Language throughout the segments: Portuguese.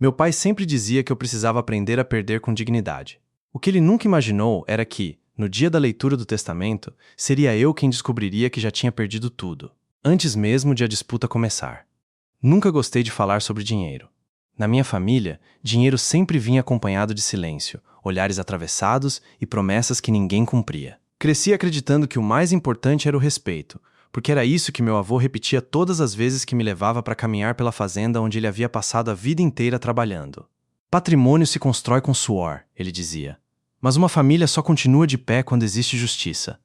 Meu pai sempre dizia que eu precisava aprender a perder com dignidade. O que ele nunca imaginou era que, no dia da leitura do testamento, seria eu quem descobriria que já tinha perdido tudo, antes mesmo de a disputa começar. Nunca gostei de falar sobre dinheiro. Na minha família, dinheiro sempre vinha acompanhado de silêncio, olhares atravessados e promessas que ninguém cumpria. Cresci acreditando que o mais importante era o respeito, porque era isso que meu avô repetia todas as vezes que me levava para caminhar pela fazenda onde ele havia passado a vida inteira trabalhando. Patrimônio se constrói com suor, ele dizia. Mas uma família só continua de pé quando existe justiça.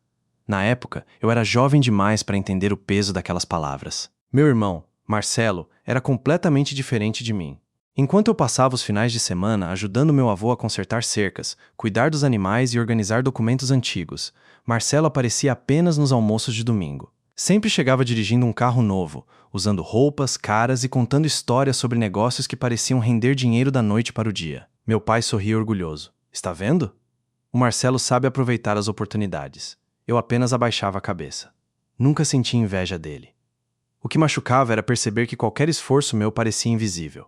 Na época, eu era jovem demais para entender o peso daquelas palavras. Meu irmão, Marcelo, era completamente diferente de mim. Enquanto eu passava os finais de semana ajudando meu avô a consertar cercas, cuidar dos animais e organizar documentos antigos, Marcelo aparecia apenas nos almoços de domingo. Sempre chegava dirigindo um carro novo, usando roupas, caras e contando histórias sobre negócios que pareciam render dinheiro da noite para o dia. Meu pai sorria orgulhoso. Está vendo? O Marcelo sabe aproveitar as oportunidades. Eu apenas abaixava a cabeça. Nunca senti inveja dele. O que machucava era perceber que qualquer esforço meu parecia invisível.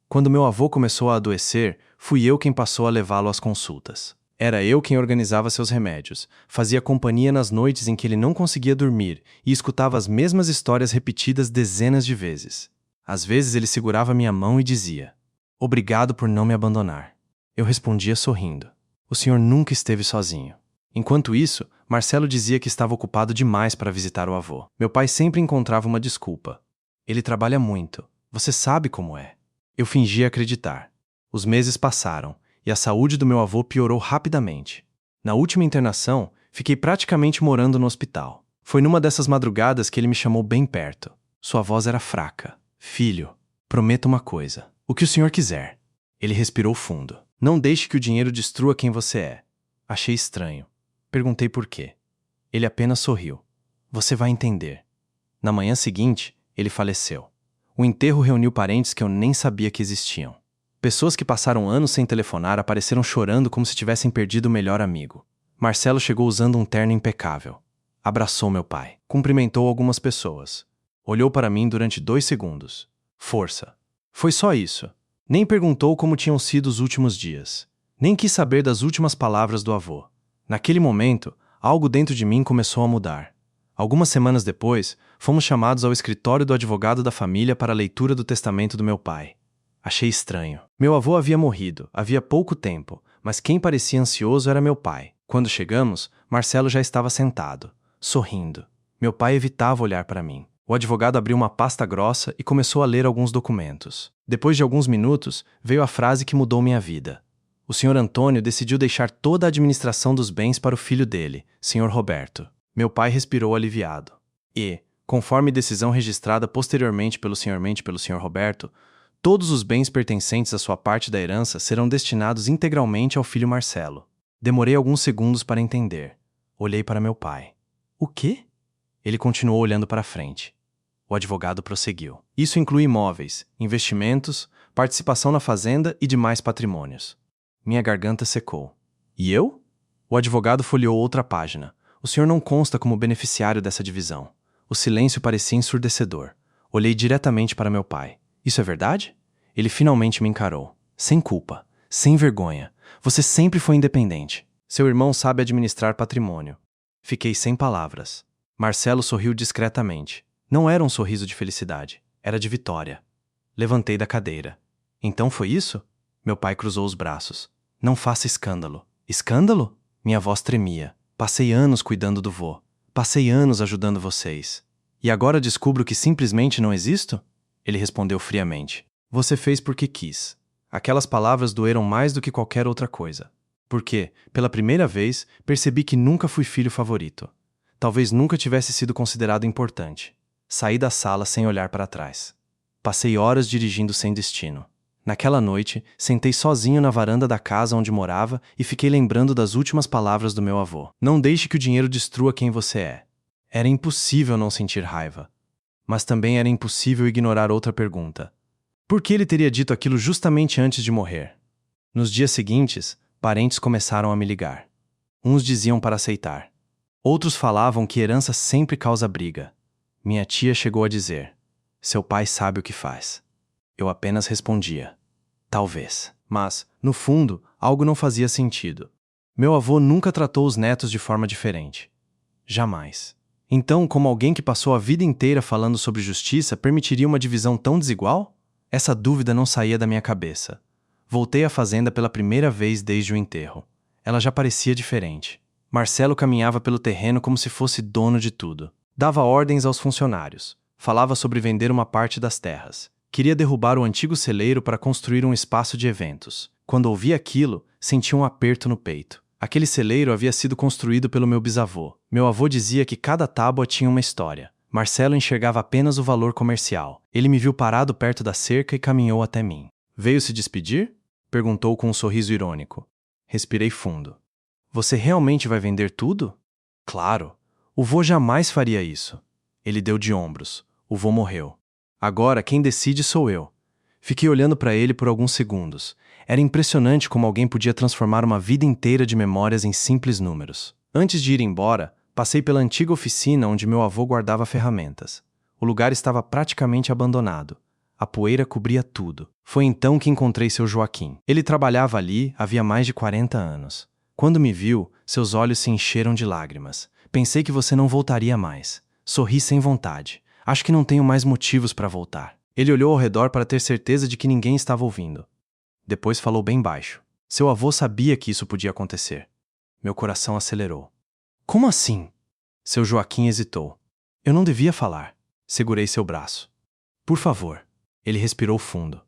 Quando meu avô começou a adoecer, fui eu quem passou a levá-lo às consultas. Era eu quem organizava seus remédios, fazia companhia nas noites em que ele não conseguia dormir e escutava as mesmas histórias repetidas dezenas de vezes. Às vezes ele segurava minha mão e dizia: "Obrigado por não me abandonar." Eu respondia sorrindo: "O senhor nunca esteve sozinho." Enquanto isso, Marcelo dizia que estava ocupado demais para visitar o avô. Meu pai sempre encontrava uma desculpa. "Ele trabalha muito. Você sabe como é." Eu fingia acreditar. Os meses passaram e a saúde do meu avô piorou rapidamente. Na última internação, fiquei praticamente morando no hospital. Foi numa dessas madrugadas que ele me chamou bem perto. Sua voz era fraca. "Filho, prometo uma coisa. O que o senhor quiser." Ele respirou fundo. "Não deixe que o dinheiro destrua quem você é." Achei estranho. Perguntei por quê. Ele apenas sorriu. "Você vai entender." Na manhã seguinte, ele faleceu. O enterro reuniu parentes que eu nem sabia que existiam. Pessoas que passaram anos sem telefonar apareceram chorando como se tivessem perdido o melhor amigo. Marcelo chegou usando um terno impecável. Abraçou meu pai. Cumprimentou algumas pessoas. Olhou para mim durante 2 segundos. Força. Foi só isso. Nem perguntou como tinham sido os últimos dias. Nem quis saber das últimas palavras do avô. Naquele momento, algo dentro de mim começou a mudar. Algumas semanas depois, fomos chamados ao escritório do advogado da família para a leitura do testamento do meu pai. Achei estranho. Meu avô havia morrido, havia pouco tempo, mas quem parecia ansioso era meu pai. Quando chegamos, Marcelo já estava sentado, sorrindo. Meu pai evitava olhar para mim. O advogado abriu uma pasta grossa e começou a ler alguns documentos. Depois de alguns minutos, veio a frase que mudou minha vida. O Sr. Antônio decidiu deixar toda a administração dos bens para o filho dele, Sr. Roberto. Meu pai respirou aliviado. E, conforme decisão registrada posteriormente pelo Sr. Roberto, todos os bens pertencentes à sua parte da herança serão destinados integralmente ao filho Marcelo. Demorei alguns segundos para entender. Olhei para meu pai. "O quê?" Ele continuou olhando para frente. O advogado prosseguiu. "Isso inclui imóveis, investimentos, participação na fazenda e demais patrimônios." Minha garganta secou. "E eu?" O advogado folheou outra página. "O senhor não consta como beneficiário dessa divisão." O silêncio parecia ensurdecedor. Olhei diretamente para meu pai. "Isso é verdade?" Ele finalmente me encarou. "Sem culpa, sem vergonha. Você sempre foi independente. Seu irmão sabe administrar patrimônio." Fiquei sem palavras. Marcelo sorriu discretamente. Não era um sorriso de felicidade, era de vitória. Levantei da cadeira. "Então foi isso?" Meu pai cruzou os braços. "Não faça escândalo." "Escândalo?" Minha voz tremia. "Passei anos cuidando do vô. Passei anos ajudando vocês. E agora descubro que simplesmente não existo?" Ele respondeu friamente. "Você fez porque quis." Aquelas palavras doeram mais do que qualquer outra coisa. Porque, pela primeira vez, percebi que nunca fui filho favorito. Talvez nunca tivesse sido considerado importante. Saí da sala sem olhar para trás. Passei horas dirigindo sem destino. Naquela noite, sentei sozinho na varanda da casa onde morava e fiquei lembrando das últimas palavras do meu avô. "Não deixe que o dinheiro destrua quem você é." Era impossível não sentir raiva. Mas também era impossível ignorar outra pergunta. Por que ele teria dito aquilo justamente antes de morrer? Nos dias seguintes, parentes começaram a me ligar. Uns diziam para aceitar. Outros falavam que herança sempre causa briga. Minha tia chegou a dizer: "Seu pai sabe o que faz." Eu apenas respondia: Talvez. Mas, no fundo, algo não fazia sentido. Meu avô nunca tratou os netos de forma diferente. Jamais. Então, como alguém que passou a vida inteira falando sobre justiça permitiria uma divisão tão desigual? Essa dúvida não saía da minha cabeça. Voltei à fazenda pela primeira vez desde o enterro. Ela já parecia diferente. Marcelo caminhava pelo terreno como se fosse dono de tudo. Dava ordens aos funcionários. Falava sobre vender uma parte das terras. Queria derrubar o antigo celeiro para construir um espaço de eventos. Quando ouvi aquilo, senti um aperto no peito. Aquele celeiro havia sido construído pelo meu bisavô. Meu avô dizia que cada tábua tinha uma história. Marcelo enxergava apenas o valor comercial. Ele me viu parado perto da cerca e caminhou até mim. Veio se despedir? Perguntou com um sorriso irônico. Respirei fundo. Você realmente vai vender tudo? Claro. O vô jamais faria isso. Ele deu de ombros. O vô morreu. Agora quem decide sou eu. Fiquei olhando para ele por alguns segundos. Era impressionante como alguém podia transformar uma vida inteira de memórias em simples números. Antes de ir embora, passei pela antiga oficina onde meu avô guardava ferramentas. O lugar estava praticamente abandonado. A poeira cobria tudo. Foi então que encontrei seu Joaquim. Ele trabalhava ali havia mais de 40 anos. Quando me viu, seus olhos se encheram de lágrimas. Pensei que você não voltaria mais. Sorri sem vontade. Acho que não tenho mais motivos para voltar. Ele olhou ao redor para ter certeza de que ninguém estava ouvindo. Depois falou bem baixo. Seu avô sabia que isso podia acontecer. Meu coração acelerou. Como assim? Seu Joaquim hesitou. Eu não devia falar. Segurei seu braço. Por favor. Ele respirou fundo.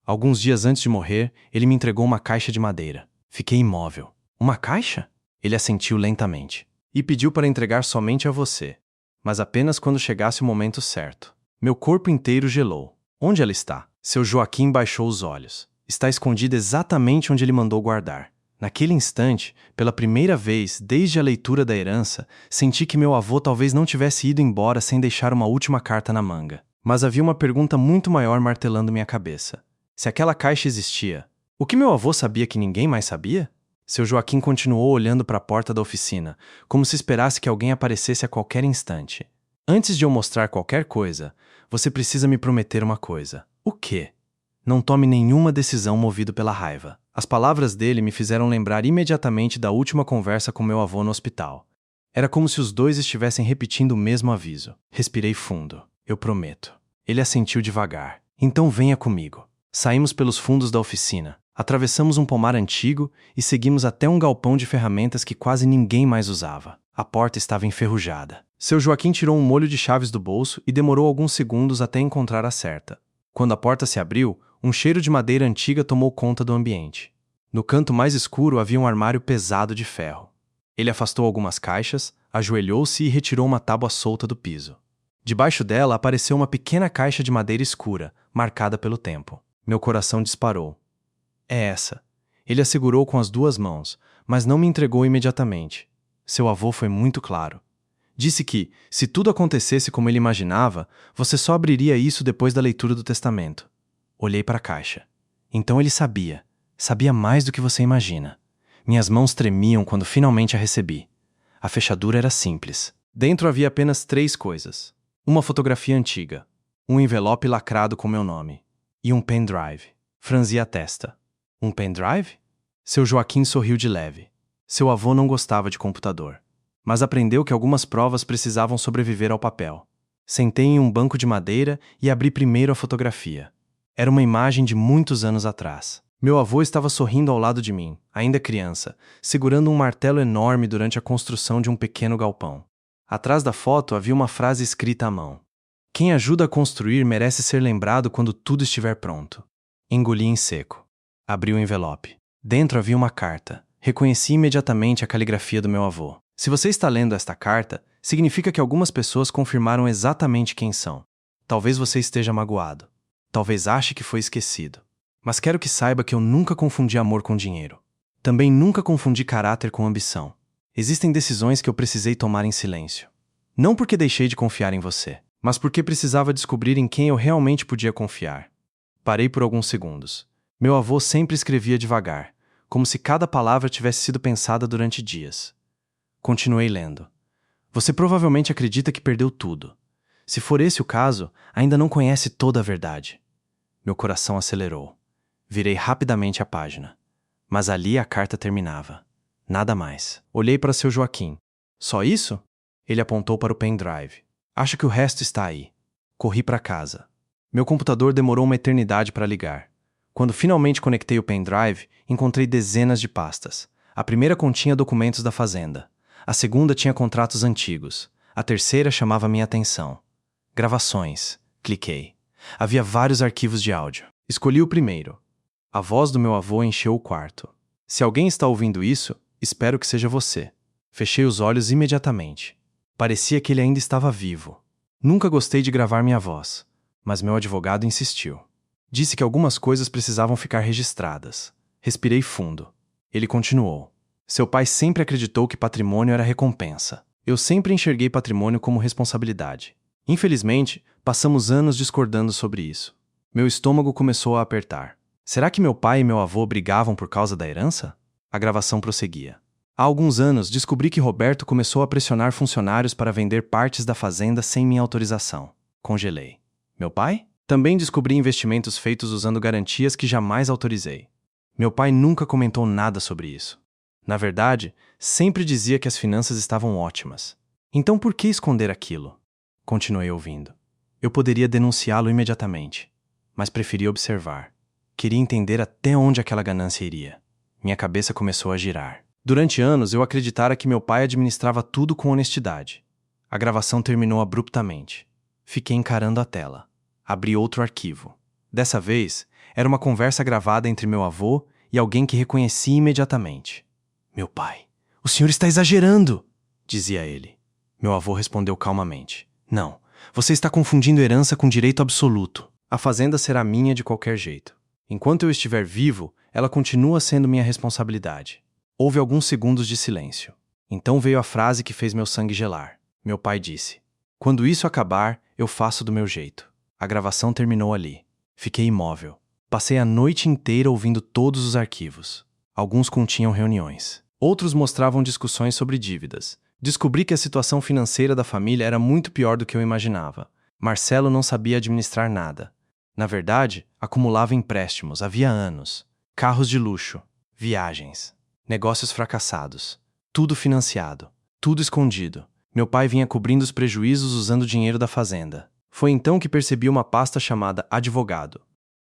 Alguns dias antes de morrer, ele me entregou uma caixa de madeira. Fiquei imóvel. Uma caixa? Ele assentiu lentamente. E pediu para entregar somente a você. Mas apenas quando chegasse o momento certo. Meu corpo inteiro gelou. Onde ela está? Seu Joaquim baixou os olhos. Está escondida exatamente onde ele mandou guardar. Naquele instante, pela primeira vez desde a leitura da herança, senti que meu avô talvez não tivesse ido embora sem deixar uma última carta na manga. Mas havia uma pergunta muito maior martelando minha cabeça. Se aquela caixa existia, o que meu avô sabia que ninguém mais sabia? Seu Joaquim continuou olhando para a porta da oficina, como se esperasse que alguém aparecesse a qualquer instante. Antes de eu mostrar qualquer coisa, você precisa me prometer uma coisa. O quê? Não tome nenhuma decisão movido pela raiva. As palavras dele me fizeram lembrar imediatamente da última conversa com meu avô no hospital. Era como se os dois estivessem repetindo o mesmo aviso. Respirei fundo. Eu prometo. Ele assentiu devagar. Então venha comigo. Saímos pelos fundos da oficina. Atravessamos um pomar antigo e seguimos até um galpão de ferramentas que quase ninguém mais usava. A porta estava enferrujada. Seu Joaquim tirou um molho de chaves do bolso e demorou alguns segundos até encontrar a certa. Quando a porta se abriu, um cheiro de madeira antiga tomou conta do ambiente. No canto mais escuro havia um armário pesado de ferro. Ele afastou algumas caixas, ajoelhou-se e retirou uma tábua solta do piso. Debaixo dela apareceu uma pequena caixa de madeira escura, marcada pelo tempo. Meu coração disparou. É essa. Ele a segurou com as duas mãos, mas não me entregou imediatamente. Seu avô foi muito claro. Disse que, se tudo acontecesse como ele imaginava, você só abriria isso depois da leitura do testamento. Olhei para a caixa. Então ele sabia. Sabia mais do que você imagina. Minhas mãos tremiam quando finalmente a recebi. A fechadura era simples. Dentro havia apenas 3 coisas. Uma fotografia antiga, um envelope lacrado com meu nome e um pendrive. Franzi a testa. Um pendrive? Seu Joaquim sorriu de leve. Seu avô não gostava de computador, mas aprendeu que algumas provas precisavam sobreviver ao papel. Sentei em um banco de madeira e abri primeiro a fotografia. Era uma imagem de muitos anos atrás. Meu avô estava sorrindo ao lado de mim, ainda criança, segurando um martelo enorme durante a construção de um pequeno galpão. Atrás da foto havia uma frase escrita à mão. Quem ajuda a construir merece ser lembrado quando tudo estiver pronto. Engoli em seco. Abri o envelope. Dentro havia uma carta. Reconheci imediatamente a caligrafia do meu avô. Se você está lendo esta carta, significa que algumas pessoas confirmaram exatamente quem são. Talvez você esteja magoado. Talvez ache que foi esquecido. Mas quero que saiba que eu nunca confundi amor com dinheiro. Também nunca confundi caráter com ambição. Existem decisões que eu precisei tomar em silêncio. Não porque deixei de confiar em você, mas porque precisava descobrir em quem eu realmente podia confiar. Parei por alguns segundos. Meu avô sempre escrevia devagar, como se cada palavra tivesse sido pensada durante dias. Continuei lendo. Você provavelmente acredita que perdeu tudo. Se for esse o caso, ainda não conhece toda a verdade. Meu coração acelerou. Virei rapidamente a página. Mas ali a carta terminava. Nada mais. Olhei para seu Joaquim. Só isso? Ele apontou para o pendrive. Acho que o resto está aí. Corri para casa. Meu computador demorou uma eternidade para ligar. Quando finalmente conectei o pendrive, encontrei dezenas de pastas. A primeira continha documentos da fazenda. A segunda tinha contratos antigos. A terceira chamava minha atenção. Gravações. Cliquei. Havia vários arquivos de áudio. Escolhi o primeiro. A voz do meu avô encheu o quarto. Se alguém está ouvindo isso, espero que seja você. Fechei os olhos imediatamente. Parecia que ele ainda estava vivo. Nunca gostei de gravar minha voz, mas meu advogado insistiu. Disse que algumas coisas precisavam ficar registradas. Respirei fundo. Ele continuou. Seu pai sempre acreditou que patrimônio era recompensa. Eu sempre enxerguei patrimônio como responsabilidade. Infelizmente, passamos anos discordando sobre isso. Meu estômago começou a apertar. Será que meu pai e meu avô brigavam por causa da herança? A gravação prosseguia. Há alguns anos, descobri que Roberto começou a pressionar funcionários para vender partes da fazenda sem minha autorização. Congelei. Meu pai? Também descobri investimentos feitos usando garantias que jamais autorizei. Meu pai nunca comentou nada sobre isso. Na verdade, sempre dizia que as finanças estavam ótimas. Então por que esconder aquilo? Continuei ouvindo. Eu poderia denunciá-lo imediatamente, mas preferi observar. Queria entender até onde aquela ganância iria. Minha cabeça começou a girar. Durante anos, eu acreditara que meu pai administrava tudo com honestidade. A gravação terminou abruptamente. Fiquei encarando a tela. Abri outro arquivo. Dessa vez, era uma conversa gravada entre meu avô e alguém que reconheci imediatamente. Meu pai, o senhor está exagerando, dizia ele. Meu avô respondeu calmamente. Não, você está confundindo herança com direito absoluto. A fazenda será minha de qualquer jeito. Enquanto eu estiver vivo, ela continua sendo minha responsabilidade. Houve alguns segundos de silêncio. Então veio a frase que fez meu sangue gelar. Meu pai disse: quando isso acabar, eu faço do meu jeito. A gravação terminou ali. Fiquei imóvel. Passei a noite inteira ouvindo todos os arquivos. Alguns continham reuniões. Outros mostravam discussões sobre dívidas. Descobri que a situação financeira da família era muito pior do que eu imaginava. Marcelo não sabia administrar nada. Na verdade, acumulava empréstimos havia anos. Carros de luxo, viagens, negócios fracassados. Tudo financiado, tudo escondido. Meu pai vinha cobrindo os prejuízos usando o dinheiro da fazenda. Foi então que percebi uma pasta chamada Advogado.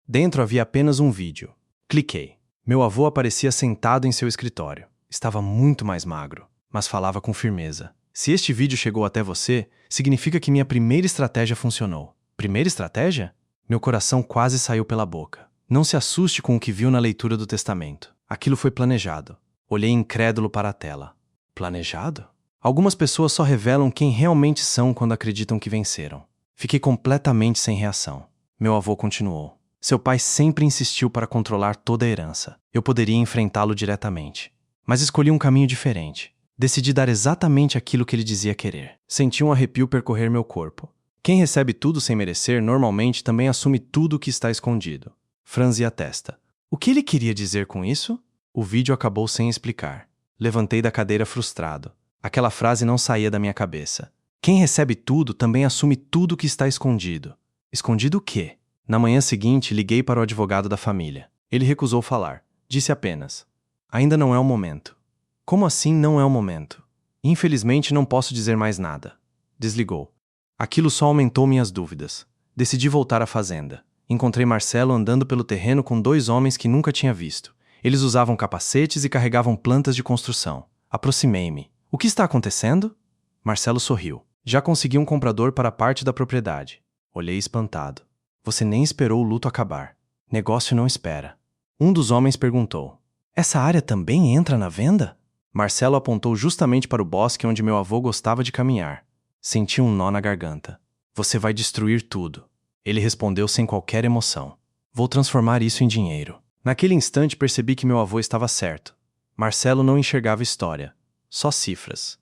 Dentro havia apenas um vídeo. Cliquei. Meu avô aparecia sentado em seu escritório. Estava muito mais magro, mas falava com firmeza. Se este vídeo chegou até você, significa que minha primeira estratégia funcionou. Primeira estratégia? Meu coração quase saiu pela boca. Não se assuste com o que viu na leitura do testamento. Aquilo foi planejado. Olhei incrédulo para a tela. Planejado? Algumas pessoas só revelam quem realmente são quando acreditam que venceram. Fiquei completamente sem reação. Meu avô continuou. Seu pai sempre insistiu para controlar toda a herança. Eu poderia enfrentá-lo diretamente. Mas escolhi um caminho diferente. Decidi dar exatamente aquilo que ele dizia querer. Senti um arrepio percorrer meu corpo. Quem recebe tudo sem merecer, normalmente também assume tudo o que está escondido. Franzi a testa. O que ele queria dizer com isso? O vídeo acabou sem explicar. Levantei da cadeira frustrado. Aquela frase não saía da minha cabeça. Quem recebe tudo também assume tudo o que está escondido. Escondido o quê? Na manhã seguinte, liguei para o advogado da família. Ele recusou falar. Disse apenas: ainda não é o momento. Como assim não é o momento? Infelizmente não posso dizer mais nada. Desligou. Aquilo só aumentou minhas dúvidas. Decidi voltar à fazenda. Encontrei Marcelo andando pelo terreno com 2 homens que nunca tinha visto. Eles usavam capacetes e carregavam plantas de construção. Aproximei-me. O que está acontecendo? Marcelo sorriu. Já consegui um comprador para parte da propriedade. Olhei espantado. Você nem esperou o luto acabar. Negócio não espera. Um dos homens perguntou: essa área também entra na venda? Marcelo apontou justamente para o bosque onde meu avô gostava de caminhar. Senti um nó na garganta. Você vai destruir tudo. Ele respondeu sem qualquer emoção. Vou transformar isso em dinheiro. Naquele instante percebi que meu avô estava certo. Marcelo não enxergava história, só cifras.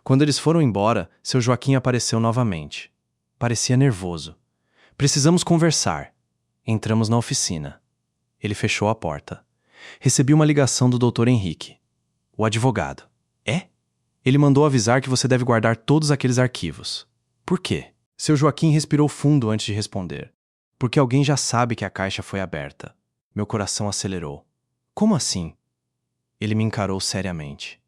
Quando eles foram embora, seu Joaquim apareceu novamente. Parecia nervoso. Precisamos conversar. Entramos na oficina. Ele fechou a porta. Recebi uma ligação do Dr. Henrique. O advogado. É? Ele mandou avisar que você deve guardar todos aqueles arquivos. Por quê? Seu Joaquim respirou fundo antes de responder. Porque alguém já sabe que a caixa foi aberta. Meu coração acelerou. Como assim? Ele me encarou seriamente.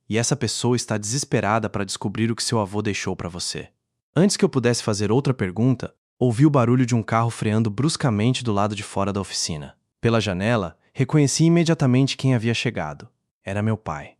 E essa pessoa está desesperada para descobrir o que seu avô deixou para você. Antes que eu pudesse fazer outra pergunta, ouvi o barulho de um carro freando bruscamente do lado de fora da oficina. Pela janela, reconheci imediatamente quem havia chegado. Era meu pai.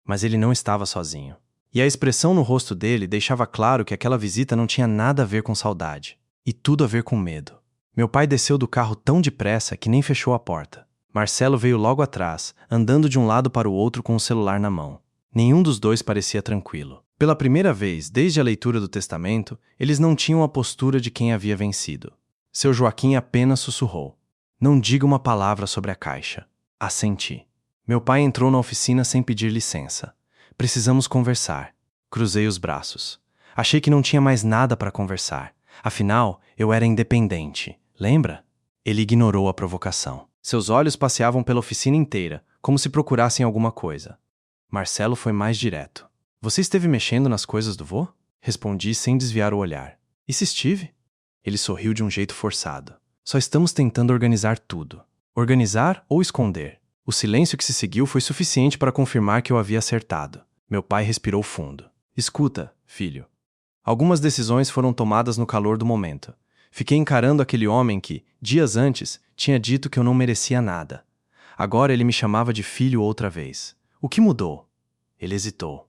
Mas ele não estava sozinho. E a expressão no rosto dele deixava claro que aquela visita não tinha nada a ver com saudade, e tudo a ver com medo. Meu pai desceu do carro tão depressa que nem fechou a porta. Marcelo veio logo atrás, andando de um lado para o outro com o celular na mão. Nenhum dos dois parecia tranquilo. Pela primeira vez, desde a leitura do testamento, eles não tinham a postura de quem havia vencido. Seu Joaquim apenas sussurrou: "Não diga uma palavra sobre a caixa." Assenti. Meu pai entrou na oficina sem pedir licença. "Precisamos conversar." Cruzei os braços. Achei que não tinha mais nada para conversar. Afinal, eu era independente. Lembra? Ele ignorou a provocação. Seus olhos passeavam pela oficina inteira, como se procurassem alguma coisa. Marcelo foi mais direto. "Você esteve mexendo nas coisas do vô?" Respondi sem desviar o olhar. "E se estive?" Ele sorriu de um jeito forçado. "Só estamos tentando organizar tudo." Organizar ou esconder? O silêncio que se seguiu foi suficiente para confirmar que eu havia acertado. Meu pai respirou fundo. "Escuta, filho. Algumas decisões foram tomadas no calor do momento. Fiquei encarando aquele homem que, dias antes, tinha dito que eu não merecia nada. Agora ele me chamava de filho outra vez. O que mudou?" Ele hesitou.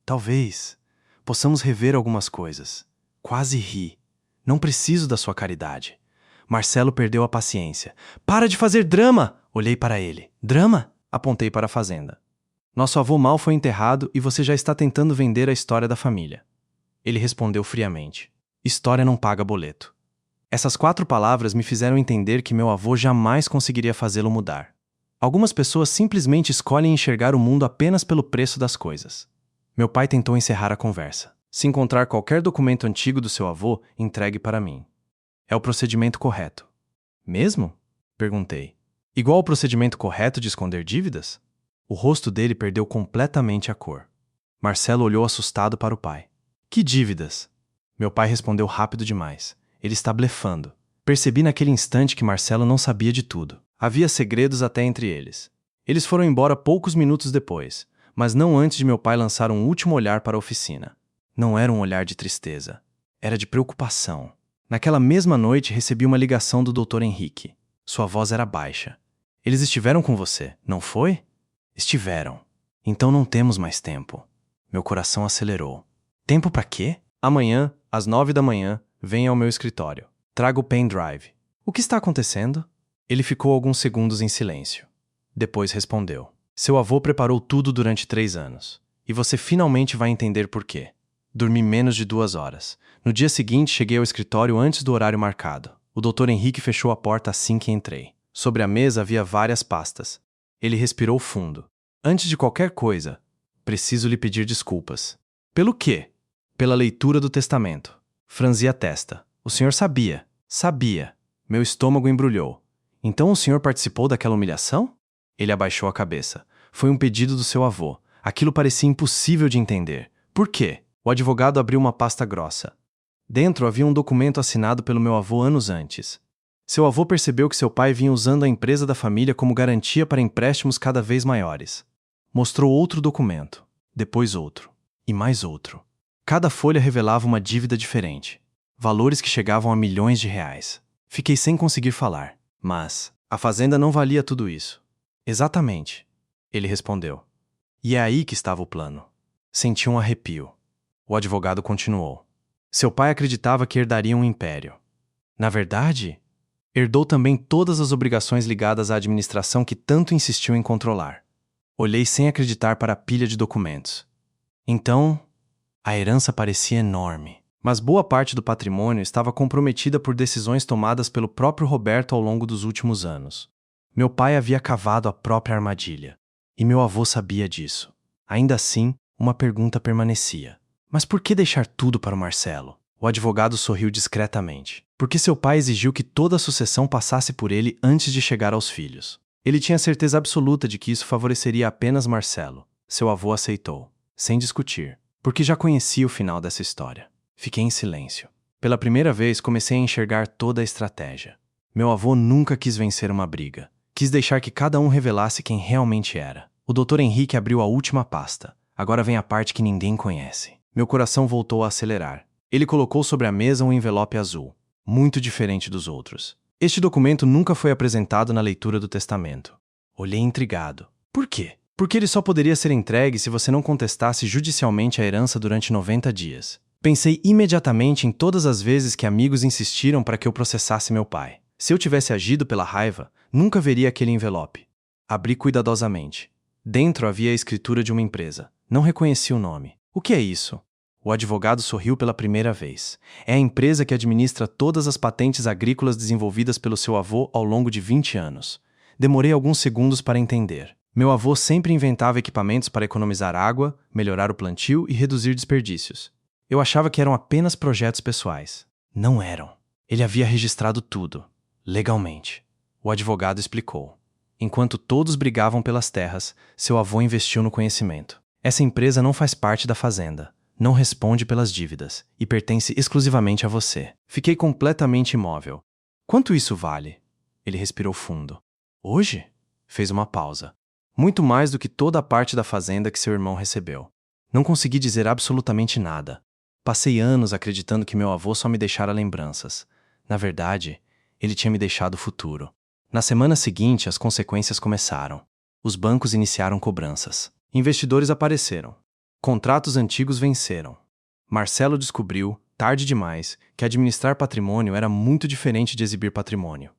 "Talvez possamos rever algumas coisas." Quase ri. "Não preciso da sua caridade." Marcelo perdeu a paciência. "Para de fazer drama!" Olhei para ele. "Drama?" Apontei para a fazenda. "Nosso avô mal foi enterrado e você já está tentando vender a história da família." Ele respondeu friamente. "História não paga boleto." Essas 4 palavras me fizeram entender que meu avô jamais conseguiria fazê-lo mudar. Algumas pessoas simplesmente escolhem enxergar o mundo apenas pelo preço das coisas. Meu pai tentou encerrar a conversa. "Se encontrar qualquer documento antigo do seu avô, entregue para mim. É o procedimento correto." "Mesmo?" Perguntei. "Igual ao procedimento correto de esconder dívidas?" O rosto dele perdeu completamente a cor. Marcelo olhou assustado para o pai. "Que dívidas?" Meu pai respondeu rápido demais. Ele está blefando. Percebi naquele instante que Marcelo não sabia de tudo. Havia segredos até entre eles. Eles foram embora poucos minutos depois, mas não antes de meu pai lançar um último olhar para a oficina. Não era um olhar de tristeza. Era de preocupação. Naquela mesma noite recebi uma ligação do Dr. Henrique. Sua voz era baixa. "Eles estiveram com você, não foi?" "Estiveram." "Então não temos mais tempo." Meu coração acelerou. "Tempo para quê?" "Amanhã, às 9 da manhã, venha ao meu escritório. Traga o pendrive." "O que está acontecendo?" Ele ficou alguns segundos em silêncio. Depois respondeu. "Seu avô preparou tudo durante 3 anos. E você finalmente vai entender por quê." Dormi menos de 2 horas. No dia seguinte, cheguei ao escritório antes do horário marcado. O Dr. Henrique fechou a porta assim que entrei. Sobre a mesa havia várias pastas. Ele respirou fundo. "Antes de qualquer coisa, preciso lhe pedir desculpas." "Pelo quê?" "Pela leitura do testamento." Franzi a testa. "O senhor sabia." "Sabia." Meu estômago embrulhou. "Então o senhor participou daquela humilhação?" Ele abaixou a cabeça. "Foi um pedido do seu avô. Aquilo parecia impossível de entender." "Por quê?" O advogado abriu uma pasta grossa. Dentro havia um documento assinado pelo meu avô anos antes. Seu avô percebeu que seu pai vinha usando a empresa da família como garantia para empréstimos cada vez maiores. Mostrou outro documento, depois outro, e mais outro. Cada folha revelava uma dívida diferente. Valores que chegavam a milhões de reais. Fiquei sem conseguir falar. "Mas a fazenda não valia tudo isso." "Exatamente." Ele respondeu. "E é aí que estava o plano." Senti um arrepio. O advogado continuou. "Seu pai acreditava que herdaria um império. Na verdade, herdou também todas as obrigações ligadas à administração que tanto insistiu em controlar." Olhei sem acreditar para a pilha de documentos. Então, a herança parecia enorme, mas boa parte do patrimônio estava comprometida por decisões tomadas pelo próprio Roberto ao longo dos últimos anos. Meu pai havia cavado a própria armadilha, e meu avô sabia disso. Ainda assim, uma pergunta permanecia. Mas por que deixar tudo para o Marcelo? O advogado sorriu discretamente. Porque seu pai exigiu que toda a sucessão passasse por ele antes de chegar aos filhos. Ele tinha certeza absoluta de que isso favoreceria apenas Marcelo. Seu avô aceitou, sem discutir, porque já conhecia o final dessa história. Fiquei em silêncio. Pela primeira vez comecei a enxergar toda a estratégia. Meu avô nunca quis vencer uma briga. Quis deixar que cada um revelasse quem realmente era. O Dr. Henrique abriu a última pasta. Agora vem a parte que ninguém conhece. Meu coração voltou a acelerar. Ele colocou sobre a mesa um envelope azul, muito diferente dos outros. Este documento nunca foi apresentado na leitura do testamento. Olhei intrigado. Por quê? Porque ele só poderia ser entregue se você não contestasse judicialmente a herança durante 90 dias. Pensei imediatamente em todas as vezes que amigos insistiram para que eu processasse meu pai. Se eu tivesse agido pela raiva, nunca veria aquele envelope. Abri cuidadosamente. Dentro havia a escritura de uma empresa. Não reconheci o nome. O que é isso? O advogado sorriu pela primeira vez. É a empresa que administra todas as patentes agrícolas desenvolvidas pelo seu avô ao longo de 20 anos. Demorei alguns segundos para entender. Meu avô sempre inventava equipamentos para economizar água, melhorar o plantio e reduzir desperdícios. Eu achava que eram apenas projetos pessoais. Não eram. Ele havia registrado tudo, legalmente. O advogado explicou. Enquanto todos brigavam pelas terras, seu avô investiu no conhecimento. Essa empresa não faz parte da fazenda, não responde pelas dívidas e pertence exclusivamente a você. Fiquei completamente imóvel. Quanto isso vale? Ele respirou fundo. Hoje? Fez uma pausa. Muito mais do que toda a parte da fazenda que seu irmão recebeu. Não consegui dizer absolutamente nada. Passei anos acreditando que meu avô só me deixara lembranças. Na verdade, ele tinha me deixado o futuro. Na semana seguinte, as consequências começaram. Os bancos iniciaram cobranças. Investidores apareceram. Contratos antigos venceram. Marcelo descobriu, tarde demais, que administrar patrimônio era muito diferente de exibir patrimônio.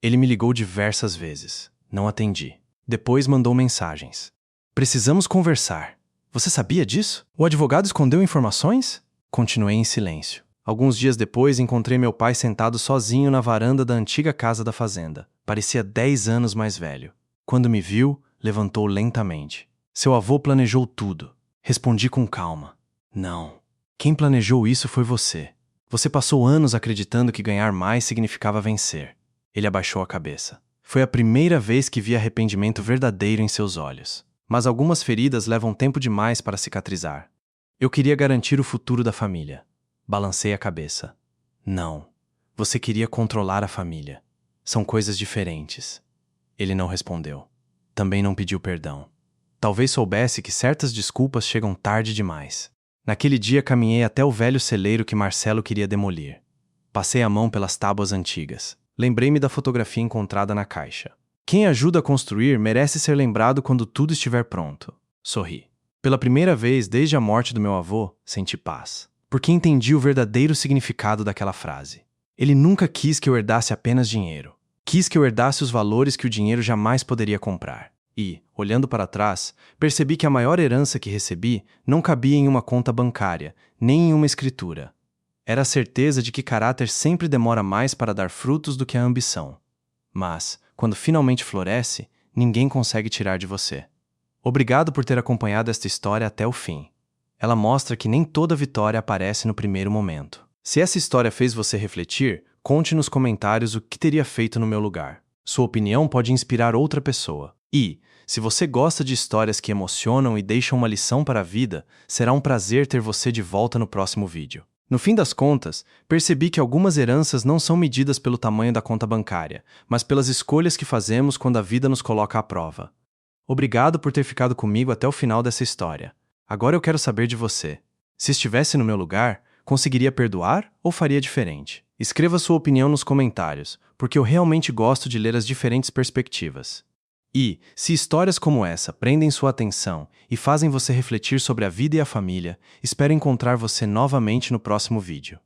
Ele me ligou diversas vezes. Não atendi. Depois mandou mensagens. Precisamos conversar. Você sabia disso? O advogado escondeu informações? Continuei em silêncio. Alguns dias depois, encontrei meu pai sentado sozinho na varanda da antiga casa da fazenda. Parecia 10 anos mais velho. Quando me viu, levantou lentamente. Seu avô planejou tudo. Respondi com calma. Não. Quem planejou isso foi você. Você passou anos acreditando que ganhar mais significava vencer. Ele abaixou a cabeça. Foi a primeira vez que vi arrependimento verdadeiro em seus olhos. Mas algumas feridas levam tempo demais para cicatrizar. Eu queria garantir o futuro da família. Balancei a cabeça. Não. Você queria controlar a família. São coisas diferentes. Ele não respondeu. Também não pediu perdão. Talvez soubesse que certas desculpas chegam tarde demais. Naquele dia caminhei até o velho celeiro que Marcelo queria demolir. Passei a mão pelas tábuas antigas. Lembrei-me da fotografia encontrada na caixa. Quem ajuda a construir merece ser lembrado quando tudo estiver pronto. Sorri. Pela primeira vez desde a morte do meu avô, senti paz. Porque entendi o verdadeiro significado daquela frase. Ele nunca quis que eu herdasse apenas dinheiro. Quis que eu herdasse os valores que o dinheiro jamais poderia comprar. E, olhando para trás, percebi que a maior herança que recebi não cabia em uma conta bancária, nem em uma escritura. Era a certeza de que caráter sempre demora mais para dar frutos do que a ambição. Mas, quando finalmente floresce, ninguém consegue tirar de você. Obrigado por ter acompanhado esta história até o fim. Ela mostra que nem toda vitória aparece no primeiro momento. Se essa história fez você refletir, conte nos comentários o que teria feito no meu lugar. Sua opinião pode inspirar outra pessoa. E, se você gosta de histórias que emocionam e deixam uma lição para a vida, será um prazer ter você de volta no próximo vídeo. No fim das contas, percebi que algumas heranças não são medidas pelo tamanho da conta bancária, mas pelas escolhas que fazemos quando a vida nos coloca à prova. Obrigado por ter ficado comigo até o final dessa história. Agora eu quero saber de você. Se estivesse no meu lugar, conseguiria perdoar ou faria diferente? Escreva sua opinião nos comentários, porque eu realmente gosto de ler as diferentes perspectivas. E, se histórias como essa prendem sua atenção e fazem você refletir sobre a vida e a família, espero encontrar você novamente no próximo vídeo.